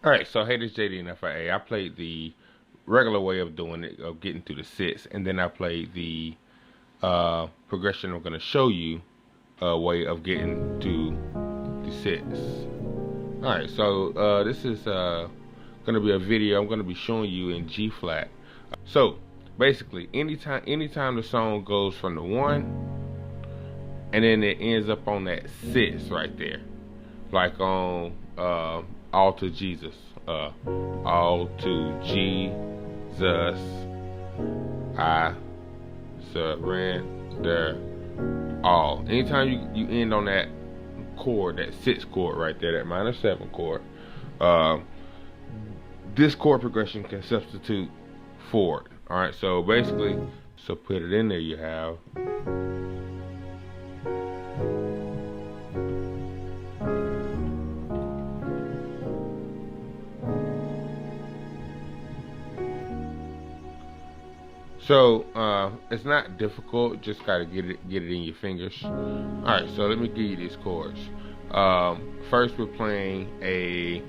Alright, so hey, this is JD and FIA. I played the regular way of doing it, of getting through the sits, and then I played the progression I'm going to show you way of getting to the sits. Alright, so this is going to be a video I'm going to be showing you in G flat. So basically, anytime the song goes from the 1 and then it ends up on that sits right there, like on all to Jesus, all to Jesus, I surrender all. Anytime you end on that chord, that sits chord right there, that minor 7 chord, this chord progression can substitute for it. All right, so basically, so put it in there. You have so it's not difficult, just gotta get it in your fingers. Alright, so let me give you these chords. First we're playing a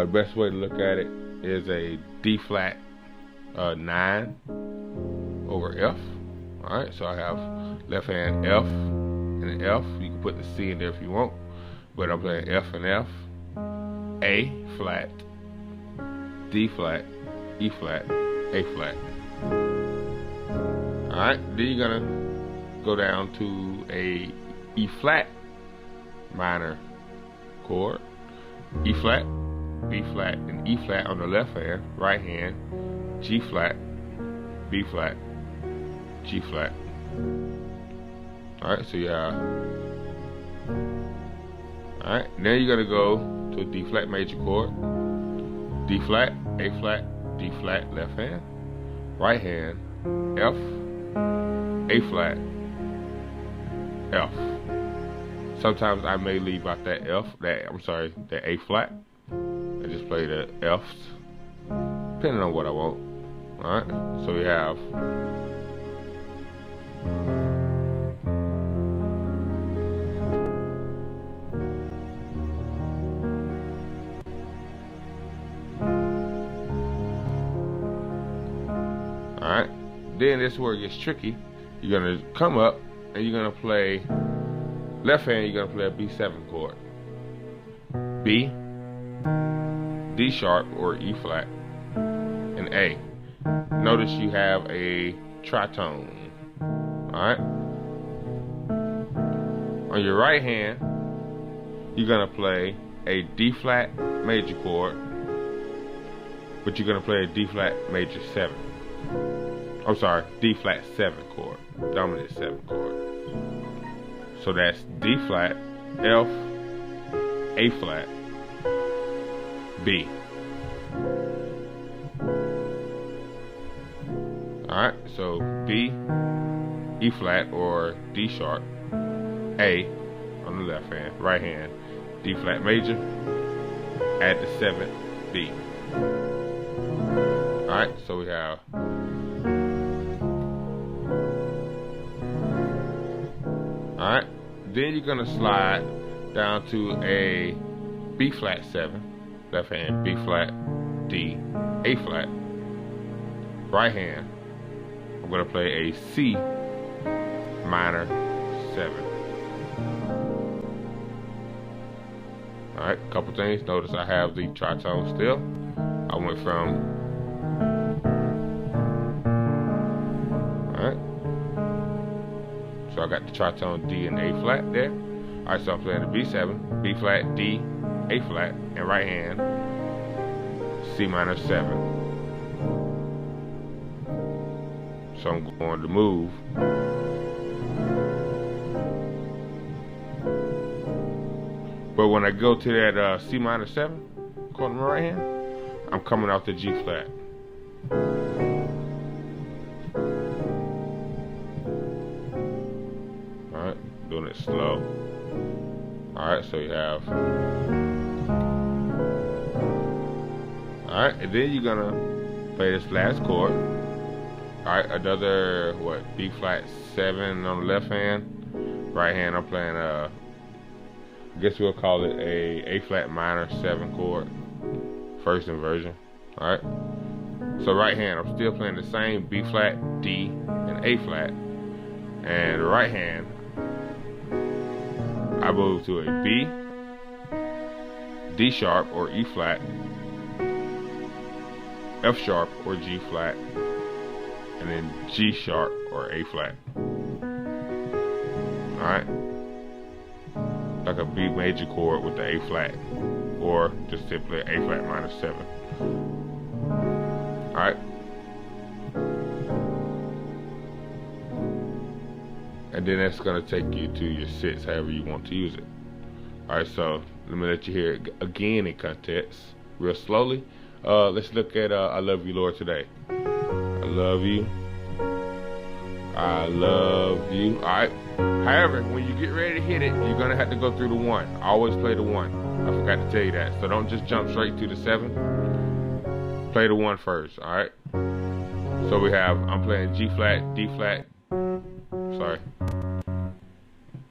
best way to look at it is a D flat 9 over F. Alright, so I have left hand F and an F. You can put the C in there if you want, but I'm playing F and F, A flat, D flat, E flat, A flat. Alright, then you're gonna go down to a E flat minor chord, E flat, B flat, and E flat on the left hand, right hand, G flat, B flat, G flat. Alright, so alright, then you're gonna go to a D flat major chord, D flat, A flat, D flat, left hand, right hand, F, A flat, F. Sometimes I may leave out that F, that A flat, and just play the Fs, depending on what I want. Alright, so we have alright, then this is where it gets tricky. You're gonna come up and you're gonna play left hand, you're gonna play a B7 chord. B, D sharp or E flat, and A. Notice you have a tritone. Alright? On your right hand, you're gonna play a D flat major chord, but you're gonna play a D flat major 7. I'm sorry, D flat 7 chord, dominant 7 chord. So that's D flat, F, A flat, B. Alright, so B, E flat or D sharp, A on the left hand, right hand, D flat major, add the 7th, B. Alright, so we have alright, then you're gonna slide down to a B flat 7, left hand, B flat, D, A flat, right hand, I'm gonna play a C minor 7. Alright, couple things. Notice I have the tritone still. I went from alright. So I got the tritone D and A flat there. Alright, so I'm playing the B7, B flat, D, A flat, and right hand, C minor 7. So I'm going to move. But when I go to that C minor 7 chord on my right hand, I'm coming out to G flat. Alright, doing it slow. Alright, so you have alright, and then you're gonna play this last chord. Alright, another B flat 7 on the left hand. Right hand I'm playing I guess we'll call it a flat minor 7 chord. first inversion. Alright? So right hand, I'm still playing the same B flat, D, and A flat. And right hand, I move to a B, D sharp or E flat, F sharp or G flat, and then G sharp or A flat. Alright? Like a B major chord with the A flat, or just simply A flat minor 7. Alright? And then that's going to take you to your sits however you want to use it. Alright, so let me let you hear it again in context, real slowly. Let's look at I Love You, Lord, today. I love you. I love you. Alright. However, when you get ready to hit it, you're going to have to go through the 1. Always play the 1. I forgot to tell you that. So don't just jump straight to the 7. Play the 1 first. Alright. So we have, I'm playing G flat, D flat. Sorry.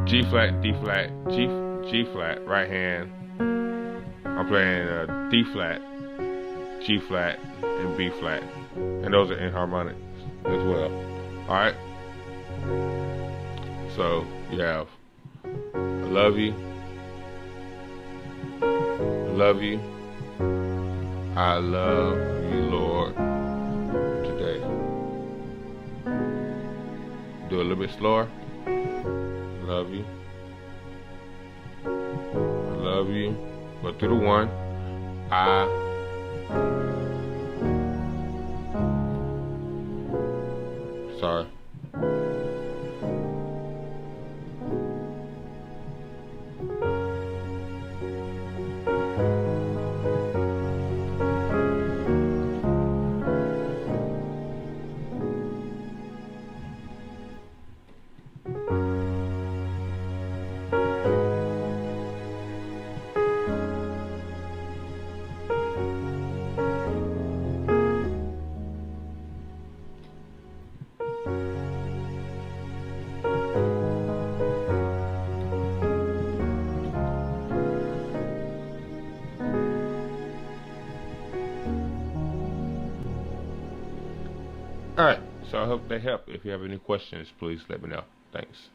G flat, D flat, G flat, right hand. I'm playing D flat, G flat, and B flat. And those are inharmonics as well. Alright? So you have I love you. I love you. I love you, Lord, today. Do a little bit slower. I love you. I love you. Go through the 1. Sorry. Alright, so I hope they help. If you have any questions, please let me know. Thanks.